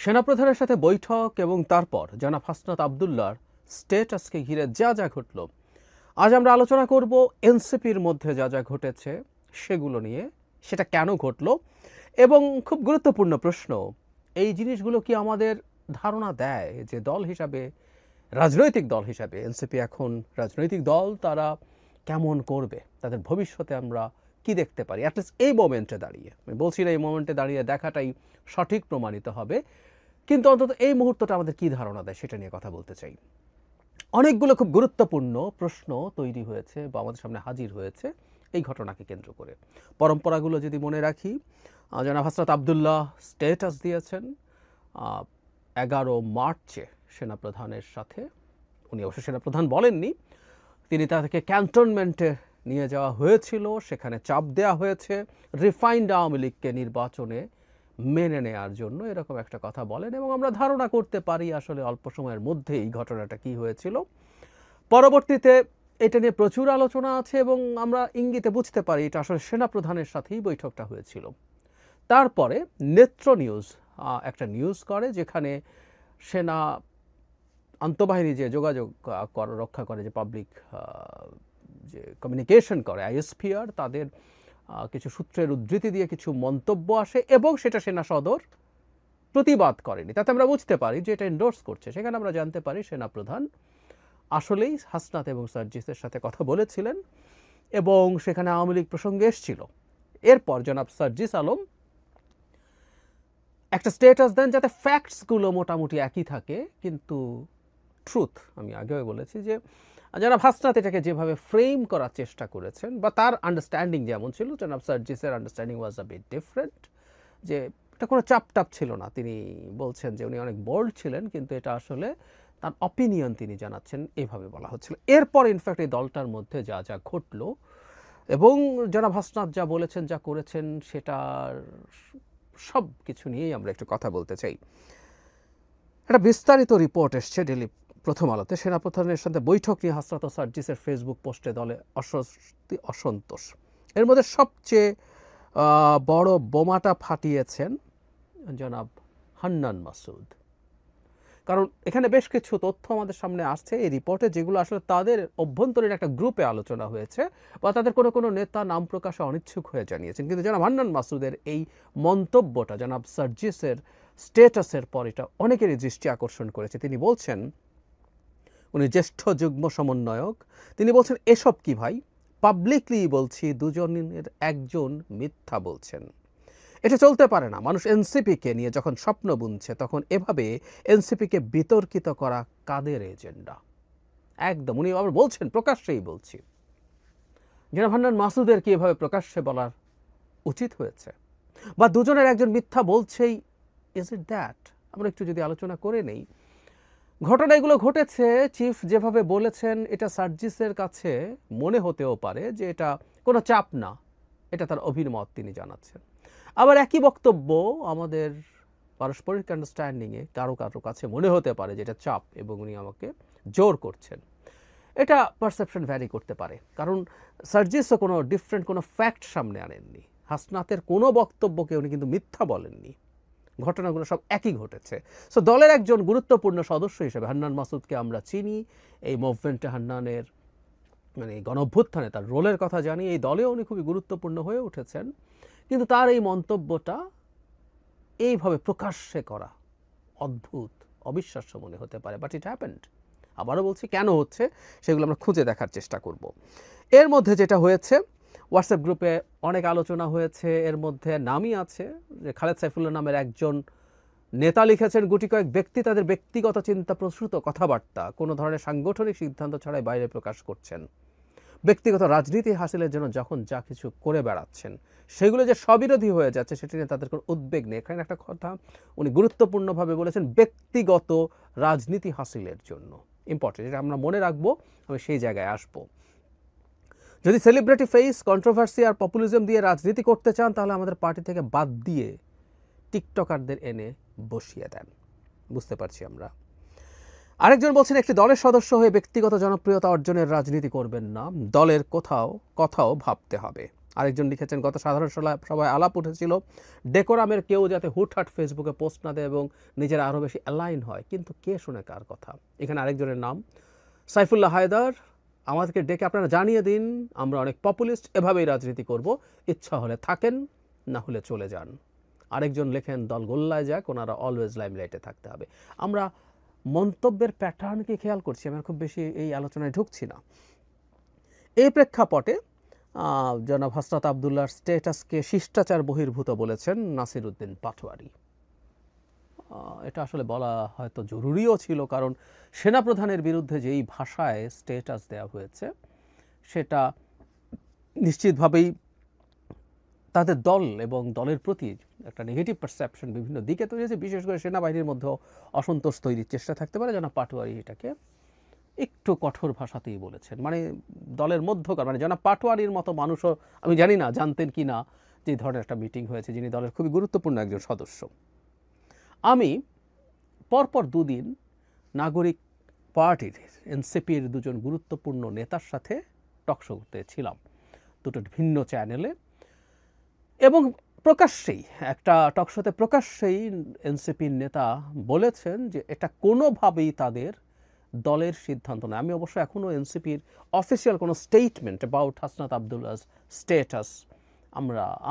সেনাপ্রধানের সাথে বৈঠক এবং তারপর জনাব হাসনাত আবদুল্লাহর স্ট্যাটাসকে ঘিরে যা যা ঘটল, আজ আমরা আলোচনা করব এনসিপির মধ্যে যা যা ঘটেছে সেগুলো নিয়ে, সেটা কেন ঘটল এবং খুব গুরুত্বপূর্ণ প্রশ্ন, এই জিনিসগুলো কি আমাদের ধারণা দেয় যে দল হিসাবে, রাজনৈতিক দল হিসাবে এনসিপি এখন রাজনৈতিক দল, তারা কেমন করবে, তাদের ভবিষ্যতে আমরা কি দেখতে পারি অ্যাটলিস্ট এই মোমেন্টে দাঁড়িয়ে। আমি বলছি না এই মোমেন্টে দাঁড়িয়ে দেখাটাই সঠিক প্রমাণিত হবে, কিন্তু অন্তত এই মুহূর্তটা আমাদের কি ধারণা দেয় সেটা নিয়ে কথা বলতে চাই। অনেকগুলো খুব গুরুত্বপূর্ণ প্রশ্ন তৈরি হয়েছে বা আমাদের সামনে হাজির হয়েছে এই ঘটনাকে কেন্দ্র করে। পরম্পরাগুলো যদি মনে রাখি, জনাব হাসনাত আবদুল্লাহ স্ট্যাটাস দিয়েছেন 11 মার্চে সেনাপ্রধানের সাথে। উনি অবশ্য সেনাপ্রধান বলেননি, তিনি তাদেরকে ক্যান্টনমেন্টে নিয়ে যাওয়া হয়েছিল, সেখানে চাপ দেওয়া হয়েছে রিফাইন্ড আওয়ামী লীগকে নির্বাচনে মেনে নেওয়ার জন্য, এরকম একটা কথা বলেন এবং আমরা ধারণা করতে পারি আসলে অল্প সময়ের মধ্যে এই ঘটনাটা কি হয়েছিল। পরবর্তীতে এটা নিয়ে প্রচুর আলোচনা আছে এবং আমরা ইঙ্গিতে বুঝতে পারি এটা আসলে সেনাপ্রধানের সাথেই বৈঠকটা হয়েছিল। তারপরে নেত্র নিউজ একটা নিউজ করে, যেখানে সেনা আন্তঃবাহিনী যে যোগাযোগ রক্ষা করে, যে পাবলিক যে কমিউনিকেশন করে আইএসপিআর, তাদের কিছু সূত্রের উদ্ধৃতি দিয়ে কিছু মন্তব্য আসে এবং সেটা সেনা সদর প্রতিবাদ করেনি। তাতে আমরা বুঝতে পারি যে এটা এন্ডোর্স করছে। সেখানে আমরা জানতে পারি সেনাপ্রধান আসলেই হাসনাত এবং সার্জিসের সাথে কথা বলেছিলেন এবং সেখানে আওয়ামী লীগ প্রসঙ্গে এসেছিল। এরপর জনাব সার্জিস আলম একটা স্ট্যাটাস দেন যাতে ফ্যাক্টসগুলো মোটামুটি একই থাকে, কিন্তু ট্রুথ, আমি আগেও বলেছি যে জনাব হাসনাত এটাকে যেভাবে ফ্রেম করার চেষ্টা করেছেন বা তার আন্ডারস্ট্যান্ডিং যেমন ছিল, জনাব সার্জিসের understanding was a bit different, যে এটা কোনো চাপটাপ ছিল না। তিনি বলছেন যে উনি অনেক বোল্ড ছিলেন, কিন্তু এটা আসলে তার অপিনিয়ন তিনি জানাচ্ছেন, এইভাবে বলা হচ্ছিল। এরপর ইনফ্যাক্ট এই দলটার মধ্যে যা যা ঘটলো এবং জনাব হাসনাত যা বলেছেন, যা করেছেন, সেটার সব কিছু নিয়েই আমরা একটু কথা বলতে চাই। একটা বিস্তারিত রিপোর্ট এসছে ডেলি প্রথম আলোতে। সেনাপ্রধানের সাথে বৈঠক নিয়ে হাসনাত ও সার্জিসের ফেসবুক পোস্টে দলে অস্বস্তি, অসন্তোষ। এর মধ্যে সবচেয়ে বড় বোমাটা ফাটিয়েছেন জনাব হান্নান মাসুদ, কারণ এখানে বেশ কিছু তথ্য আমাদের সামনে আসছে এই রিপোর্টে, যেগুলো আসলে তাদের অভ্যন্তরীণ একটা গ্রুপে আলোচনা হয়েছে বা তাদের কোনো কোনো নেতা নাম প্রকাশে অনিচ্ছুক হয়ে জানিয়েছেন। কিন্তু জনাব হান্নান মাসুদের এই মন্তব্যটা জনাব সার্জিসের স্ট্যাটাসের পর এটা অনেকেরই দৃষ্টি আকর্ষণ করেছে। তিনি বলছেন, উনি জ্যেষ্ঠ যুগ্ম সমন্বয়ক, তিনি বলছেন এসব কি ভাই, পাবলিকলি বলছি দুজনের একজন মিথ্যা বলছেন, এটা চলতে পারে না। মানুষ এনসিপিকে নিয়ে যখন স্বপ্ন বুনছে তখন এভাবে এনসিপিকে বিতর্কিত করা কাদের এজেন্ডা? একদম উনি আবার বলছেন, প্রকাশ্যেই বলছি। জনাব হান্নান মাসুদের কি এভাবে প্রকাশ্যে বলার উচিত হয়েছে? বা দুজনের একজন মিথ্যা বলছেই, ইজ ইট দ্যাট? আমরা একটু যদি আলোচনা করে নেই, ঘটনা এগুলো ঘটেছে, চিফ যেভাবে বলেছেন এটা সার্জিসের কাছে মনে হতেও পারে যে এটা কোনো চাপ না, এটা তার অভিমত তিনি জানাচ্ছেন। আবার একই বক্তব্য আমাদের পারস্পরিক আন্ডারস্ট্যান্ডিংয়ে কারো কারো কাছে মনে হতে পারে যে এটা চাপ এবং উনি আমাকে জোর করছেন। এটা পারসেপশন ভ্যারি করতে পারে, কারণ সার্জিসও কোনো ডিফারেন্ট কোনো ফ্যাক্ট সামনে আনেননি। হাসনাতের কোনো বক্তব্যকে উনি কিন্তু মিথ্যা বলেননি, ঘটনাগুলো সব একই ঘটেছে। সো দলের একজন গুরুত্বপূর্ণ সদস্য হিসেবে হান্নান মাসুদকে আমরা চিনি, এই মুভমেন্টে হান্নানের মানে গণঅভ্যুত্থানে তার রোলের কথা জানি, এই দলেও উনি খুবই গুরুত্বপূর্ণ হয়ে উঠেছেন। কিন্তু তার এই মন্তব্যটা এইভাবে প্রকাশ্যে করা অদ্ভুত, অবিশ্বাস্য মনে হতে পারে, বাট ইট হ্যাপেন্ড। আবারও বলছি, কেন হচ্ছে সেগুলো আমরা খুঁজে দেখার চেষ্টা করব। এর মধ্যে যেটা হয়েছে, হোয়াটসঅ্যাপ গ্রুপে অনেক আলোচনা হয়েছে, এর মধ্যে নামই আছে যে খালেদ সাইফুল্লাহ নামের একজন নেতা লিখেছেন, গুটি কয়েক ব্যক্তি তাদের ব্যক্তিগত চিন্তা প্রসূত কথাবার্তা কোনো ধরনের সাংগঠনিক সিদ্ধান্ত ছাড়াই বাইরে প্রকাশ করছেন, ব্যক্তিগত রাজনীতি হাসিলের জন্য যখন যা কিছু করে বেড়াচ্ছেন সেগুলো যে স্ববিরোধী হয়ে যাচ্ছে সেটা নিয়ে তাদের কোনো উদ্বেগ নেই। এখানে একটা কথা উনি গুরুত্বপূর্ণভাবে বলেছেন, ব্যক্তিগত রাজনীতি হাসিলের জন্য। ইম্পর্টেন্ট, এটা আমরা মনে রাখবো, আমি সেই জায়গায় আসব। যদি সেলিব্রিটি ফেস, কন্ট্রোভার্সি আর পপুলিজম দিয়ে রাজনীতি করতে চান তাহলে আমাদের পার্টি থেকে বাদ দিয়ে টিকটকারদের এনে বসিয়ে দেন, বুঝতে পারছি আমরা। আরেকজন বলছেন, একটি দলের সদস্য হয়ে ব্যক্তিগত জনপ্রিয়তা অর্জনের রাজনীতি করবেন না, দলের কথাও ভাবতে হবে। আরেকজন লিখেছেন, গত সাধারণ সভায় আলাপ উঠেছিল ডেকোরামের কেউ যাতে হুটহাট ফেসবুকে পোস্ট না দেয় এবং নিজেরা আরও বেশি অ্যালাইন হয়, কিন্তু কে শুনে কার কথা। এখানে আরেকজনের নাম সাইফুল্লাহ হায়দার, আমাদেরকে ডেকে আপনারা জানিয়ে দিন, আমরা অনেক পপুলিস্ট, এভাবেই রাজনীতি করব, ইচ্ছা হলে থাকেন, না হলে চলে যান। আরেকজন লেখেন, দল গোল্লায় যাক, ওনারা অলওয়েজ লাইমলাইটে থাকতে হবে। আমরা মন্তব্যের প্যাটার্নকে খেয়াল করছি, আমরা খুব বেশি এই আলোচনায় ঢুকছি না। এই প্রেক্ষাপটে জনাব হাসনাত আবদুল্লাহর স্ট্যাটাসকে শিষ্টাচার বহির্ভূত বলেছেন নাসির উদ্দিন পাটোয়ারি। এটা আসলে বলা হয়তো জরুরিও ছিল, কারণ সেনাপ্রধানের বিরুদ্ধে যেই ভাষায় স্ট্যাটাস দেওয়া হয়েছে সেটা নিশ্চিতভাবেই তাদের দল এবং দলের প্রতি একটা নেগেটিভ পারসেপশন বিভিন্ন দিকে তৈরি হয়েছে, বিশেষ করে সেনাবাহিনীর মধ্যেও অসন্তোষ তৈরির চেষ্টা থাকতে পারে। জনাব পাটোয়ারি এটাকে একটু কঠোর ভাষাতেই বলেছেন, মানে দলের মধ্যকার, মানে জনাব পাটোয়ারির মতো মানুষও আমি জানি না জানতেন কি না যে ধরনের একটা মিটিং হয়েছে, যিনি দলের খুবই গুরুত্বপূর্ণ একজন সদস্য। আমি পরপর দুদিন নাগরিক পার্টির এনসিপির দুজন গুরুত্বপূর্ণ নেতার সাথে টকশোতে ছিলাম, দুটো ভিন্ন চ্যানেলে, এবং প্রকাশ্যেই একটা টকশোতে প্রকাশ্যেই এনসিপির নেতা বলেছেন যে এটা কোনোভাবেই তাদের দলের সিদ্ধান্ত নয়। আমি অবশ্য এখনও এনসিপির অফিসিয়াল কোনো স্টেটমেন্ট অ্যাবাউট হাসনাত আবদুল্লাহর স্ট্যাটাস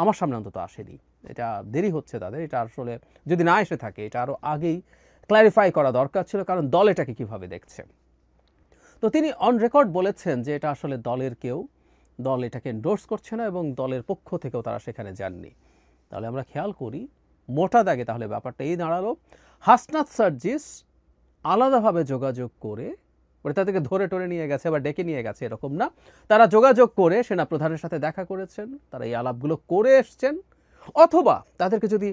আমার সামনে অন্তত আসেনি। এটা দেরি হচ্ছে তাদের, এটা আসলে যদি না এসে থাকে এটা আরও আগেই ক্ল্যারিফাই করা দরকার ছিল, কারণ দল এটাকে কীভাবে দেখছে। তো তিনি অন রেকর্ড বলেছেন যে এটা আসলে দলের কেউ, দল এটাকে এন্ডোর্স করছে না এবং দলের পক্ষ থেকেও তারা সেখানে যাননি। তাহলে আমরা খেয়াল করি মোটা দাগে তাহলে ব্যাপারটা এই দাঁড়ালো, হাসনাত সার্জিস আলাদাভাবে যোগাযোগ করে, মানে তাদেরকে ধরে টরে নিয়ে গেছে বা ডেকে নিয়ে গেছে এরকম না, তারা যোগাযোগ করে সেনাপ্রধানের সাথে দেখা করেছেন, তারা এই আলাপগুলো করে এসছেন, অথবা তাদেরকে যদি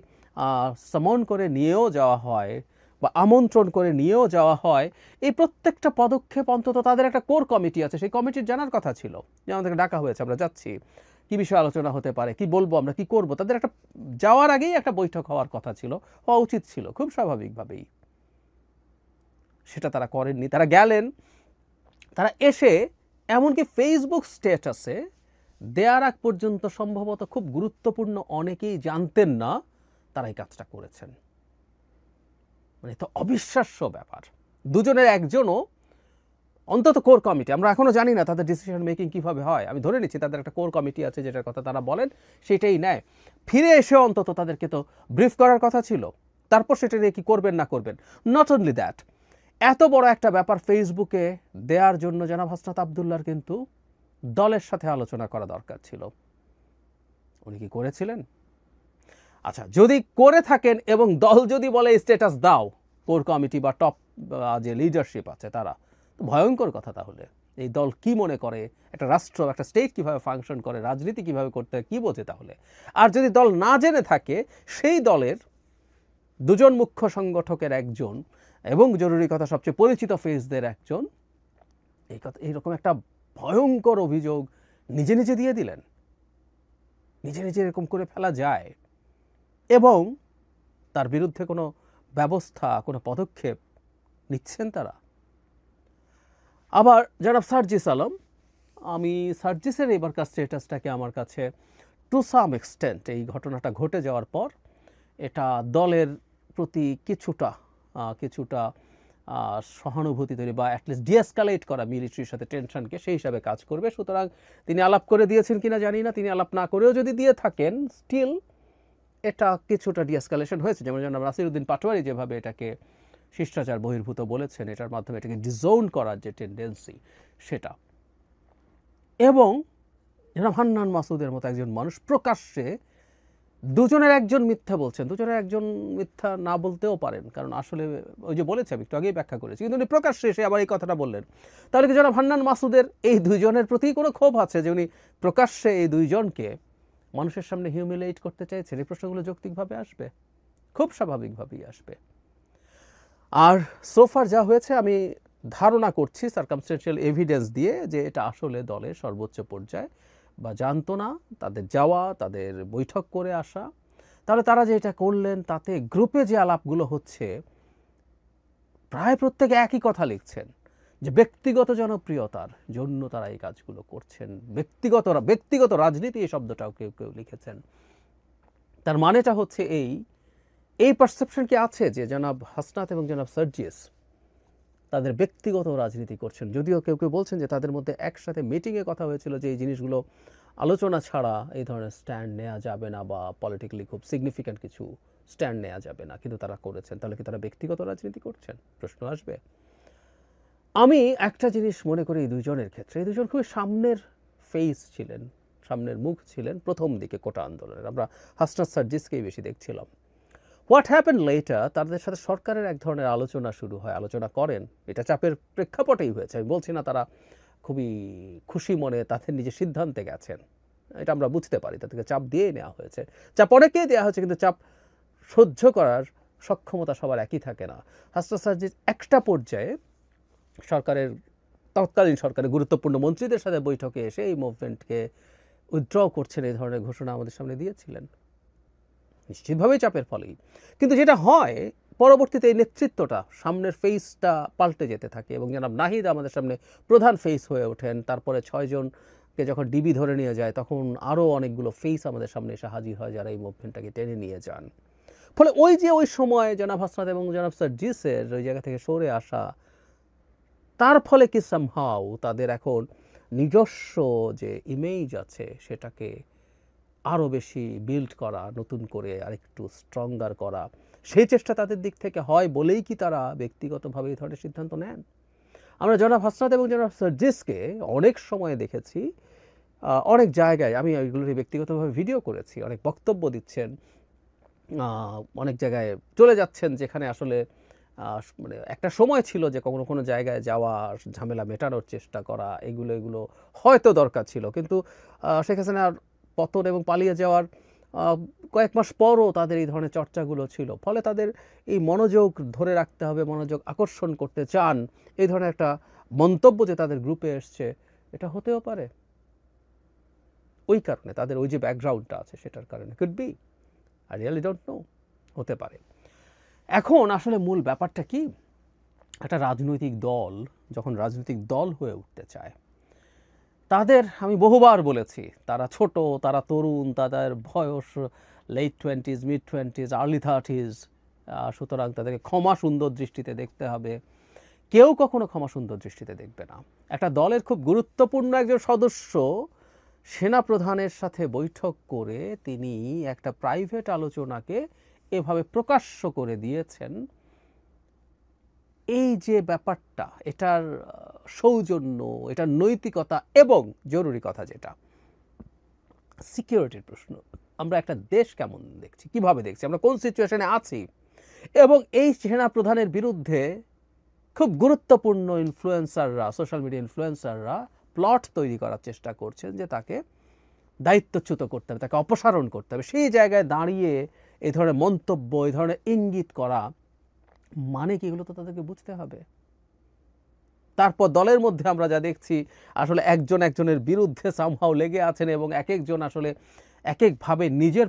সমন করে নিয়েও যাওয়া হয় বা আমন্ত্রণ করে নিয়েও যাওয়া হয়, এই প্রত্যেকটা পদক্ষেপ অন্তত তাদের একটা কোর কমিটি আছে, সেই কমিটির জানার কথা ছিল যে আমাদেরকে ডাকা হয়েছে, আমরা যাচ্ছি, কী বিষয়ে আলোচনা হতে পারে, কি বলবো আমরা, কি করব, তাদের একটা যাওয়ার আগেই একটা বৈঠক হওয়ার কথা ছিল, হওয়া উচিত ছিল খুব স্বাভাবিকভাবেই। সেটা তারা করেননি, তারা গেলেন, তারা এসে এমনকি ফেসবুক স্ট্যাটাসে দেয়ার আগ পর্যন্ত সম্ভবত খুব গুরুত্বপূর্ণ অনেকেই জানতেন না তারা এই কাজটা করেছেন। মানে তো অবিশ্বাস্য ব্যাপার। দুজনের একজনও অন্তত কোর কমিটি, আমরা এখনও জানি না তাদের ডিসিশন মেকিং কীভাবে হয়, আমি ধরে নিচ্ছি তাদের একটা কোর কমিটি আছে যেটার কথা তারা বলেন সেটাই নেয়, ফিরে এসে অন্তত তাদেরকে তো ব্রিফ করার কথা ছিল, তারপর সেটা নিয়ে কী করবেন না করবেন। নট অনলি দ্যাট, এত বড় একটা ব্যাপার ফেসবুকে দেওয়ার জন্য জনাব হাসনাত আবদুল্লাহর কিন্তু দলের সাথে আলোচনা করা দরকার ছিল। উনি কি করেছিলেন? আচ্ছা, যদি করে থাকেন এবং দল যদি বলে স্ট্যাটাস দাও, কোর কমিটি বা টপ যে লিডারশিপ আছে তারা, তো ভয়ঙ্কর কথা। তাহলে এই দল কি মনে করে, একটা রাষ্ট্র, একটা স্টেট কীভাবে ফাংশন করে, রাজনীতি কীভাবে করতে হয়, কী বোঝে তাহলে? আর যদি দল না জেনে থাকে, সেই দলের দুজন মুখ্য সংগঠকের একজন এবং জরুরি কথা সবচেয়ে পরিচিত ফেসদের একজন এই কথা, এইরকম একটা ভয়ঙ্কর অভিযোগ নিজে নিজে দিয়ে দিলেন, নিজে নিজে এরকম করে ফেলা যায় এবং তার বিরুদ্ধে কোনো ব্যবস্থা, কোনো পদক্ষেপ নিচ্ছেন তারা। আবার জনাব সার্জিস আলম, আমি সার্জিসের এবারকার স্ট্যাটাসটাকে আমার কাছে টু সাম এক্সটেন্ট, এই ঘটনাটা ঘটে যাওয়ার পর এটা দলের প্রতি কিছুটা সহানুভূতি তৈরি বা অ্যাটলিস্ট ডিএসকালেট করা মিলিটারির সাথে টেনশনকে, সেই হিসাবে কাজ করবে। সুতরাং তিনি আলাপ করে দিয়েছেন কিনা জানি না, তিনি আলাপ না করেও যদি দিয়ে থাকেন, স্টিল এটা কিছুটা ডিএসকালেশন হয়েছে। যেমন জনাব নাসির উদ্দিন পাটোয়ারি যেভাবে এটাকে শিষ্টাচার বহির্ভূত বলেছেন, এটার মাধ্যমে এটাকে ডিজোন করার যে টেন্ডেন্সি সেটা, এবং জনাব হান্নান মাসুদের মতো একজন মানুষ প্রকাশ্যে দুজনের একজন মিথ্যা বলছেন, দুজনের একজন মিথ্যা না বলতেও পারেন, কারণ আসলে ওই যে বলেছে, আমি একটু আগেই ব্যাখ্যা করেছি, কিন্তু উনি প্রকাশ্যে এসে আবার এই কথাটা বললেন। তাহলে কি জনাব হান্নান মাসুদের এই দুইজনের প্রতি কোনো ক্ষোভ আছে যে উনি প্রকাশ্যে এই দুইজনকে মানুষের সামনে হিউমিলেট করতে চাইছেন? এই প্রশ্নগুলো যৌক্তিকভাবে আসবে, খুব স্বাভাবিকভাবেই আসবে। আর সোফার যা হয়েছে, আমি ধারণা করছি সার্কামস্টেন্সিয়াল এভিডেন্স দিয়ে যে এটা আসলে দলের সর্বোচ্চ পর্যায়ে বা জানতো না, তাদের যাওয়া, তাদের বৈঠক করে আসা, তাহলে তারা যে এটা করলেন তাতে গ্রুপে যে আলাপগুলো হচ্ছে প্রায় প্রত্যেকে একই কথা লিখছেন যে ব্যক্তিগত জনপ্রিয়তার জন্য তারা এই কাজগুলো করছেন, ব্যক্তিগত রাজনীতি এই শব্দটাও কেউ কেউ লিখেছেন। তার মানেটা হচ্ছে এই পারসেপশন কি আছে যে জনাব হাসনাত এবং জনাব সার্জিস তাদের ব্যক্তিগত রাজনীতি করছেন? যদিও কেউ কেউ বলছেন যে তাদের মধ্যে একসাথে মিটিংয়ে কথা হয়েছিল যে এই জিনিসগুলো আলোচনা ছাড়া এই ধরনের স্ট্যান্ড নেওয়া যাবে না, বা পলিটিক্যালি খুব সিগনিফিক্যান্ট কিছু স্ট্যান্ড নেওয়া যাবে না, কিন্তু তারা করেছেন। তাহলে কি তারা ব্যক্তিগত রাজনীতি করছেন? প্রশ্ন আসবে। আমি একটা জিনিস মনে করি এই দুজনের ক্ষেত্রে, এই দুজন খুবই সামনের ফেস ছিলেন, সামনের মুখ ছিলেন প্রথম দিকে কোটা আন্দোলনের। আমরা হাসনাত সার্জিসকেই বেশি দেখছিলাম। হোয়াট হ্যাপেন লেটার, তাদের সাথে সরকারের এক ধরনের আলোচনা শুরু হয়, আলোচনা করেন। এটা চাপের প্রেক্ষাপটেই হয়েছে, আমি বলছি না তারা খুবই খুশি মনে তাদের নিজের সিদ্ধান্তে গেছেন, এটা আমরা বুঝতে পারি। তাদেরকে চাপ দিয়েই নেওয়া হয়েছে, চাপ অনেকেই দেওয়া হয়েছে, কিন্তু চাপ সহ্য করার সক্ষমতা সবার একই থাকে না। হাসনাত সার্জিস একটা পর্যায়ে তৎকালীন সরকারের গুরুত্বপূর্ণ মন্ত্রীদের সাথে বৈঠকে এসে এই মুভমেন্টকে উইথড্র করছেন এই ধরনের ঘোষণা আমাদের সামনে দিয়েছিলেন, নিশ্চিতভাবেই চাপের ফলেই। কিন্তু যেটা হয় পরবর্তীতে এই নেতৃত্বটা, সামনের ফেসটা পাল্টে যেতে থাকে, এবং জনাব নাহিদ আমাদের সামনে প্রধান ফেস হয়ে ওঠেন। তারপরে 6 জনকে যখন ডিবি ধরে নিয়ে যায়, তখন আরও অনেকগুলো ফেস আমাদের সামনে এসে হাজির হয়, যারা এই মুভমেন্টটাকে টেনে নিয়ে যান। ফলে ওই সময় জনাব হাসনাত এবং জনাব সার্জিসের ওই জায়গা থেকে সরে আসা, তার ফলে কি সামহাউ তাদের এখন নিজস্ব যে ইমেজ আছে সেটাকে আরও বেশি বিল্ড করা, নতুন করে আরেকটু স্ট্রঙ্গার করা, সেই চেষ্টা তাদের দিক থেকে হয় বলেই কি তারা ব্যক্তিগতভাবে এই ধরনের সিদ্ধান্ত নেন? আমরা জনাব হাসনাত এবং জনাব সার্জিসকে অনেক সময় দেখেছি, অনেক জায়গায়, আমি এগুলোর ব্যক্তিগতভাবে ভিডিও করেছি, অনেক বক্তব্য দিচ্ছেন, অনেক জায়গায় চলে যাচ্ছেন যেখানে আসলে মানে একটা সময় ছিল যে কোনো জায়গায় যাওয়া, ঝামেলা মেটানোর চেষ্টা করা, এগুলো হয়তো দরকার ছিল। কিন্তু শেখ হাসিনার পতন এবং পালিয়ে যাওয়ার কয়েক মাস পরও তাদের এই ধরনের চর্চাগুলো ছিল। ফলে তাদের এই মনোযোগ ধরে রাখতে হবে, মনোযোগ আকর্ষণ করতে চান, এই ধরনের একটা মন্তব্য যে তাদের গ্রুপে এসছে, এটা হতেও পারে ওই কারণে, তাদের ওই যে ব্যাকগ্রাউন্ডটা আছে সেটার কারণে। Could be, I really don't know, হতে পারে। এখন আসলে মূল ব্যাপারটা কি, একটা রাজনৈতিক দল যখন রাজনৈতিক দল হয়ে উঠতে চায়, তাদের, আমি বহুবার বলেছি, তারা ছোট, তারা তরুণ, তাদের বয়স late 20s, mid 20s, early 30s, সুতরাং তাদেরকে ক্ষমা সুন্দর দৃষ্টিতে দেখতে হবে। কেউ কখনো ক্ষমা সুন্দর দৃষ্টিতে দেখবে না। একটা দলের খুব গুরুত্বপূর্ণ একজন সদস্য সেনাপ্রধানের সাথে বৈঠক করে তিনি একটা প্রাইভেট আলোচনাকে এভাবে প্রকাশ্য করে দিয়েছেন, এই যে ব্যাপারটা, এটার সৌজন্য, এটার নৈতিকতা, এবং জরুরি কথা যেটা সিকিউরিটির প্রশ্ন, আমরা একটা দেশ কেমন দেখছি, কিভাবে দেখছি, আমরা কোন সিচুয়েশনে আছি, এবং এই সেনা প্রধানের বিরুদ্ধে খুব গুরুত্বপূর্ণ ইনফ্লুয়েন্সাররা, সোশ্যাল মিডিয়া ইনফ্লুয়েন্সাররা প্লট তৈরি করার চেষ্টা করছেন যে তাকে দায়িত্বচ্যুত করতে হবে, তাকে অপসারণ করতে হবে। সেই জায়গায় দাঁড়িয়ে এই ধরনের মন্তব্য, এই ধরনের ইঙ্গিত করা মানে কি, এগুলো তো তাদেরকে বুঝতে হবে। তারপর দলের মধ্যে আমরা যা দেখছি, আসলে একজন একজনের বিরুদ্ধে সামহাও লেগে আছেন, এবং এক একজন আসলে এক একভাবে নিজের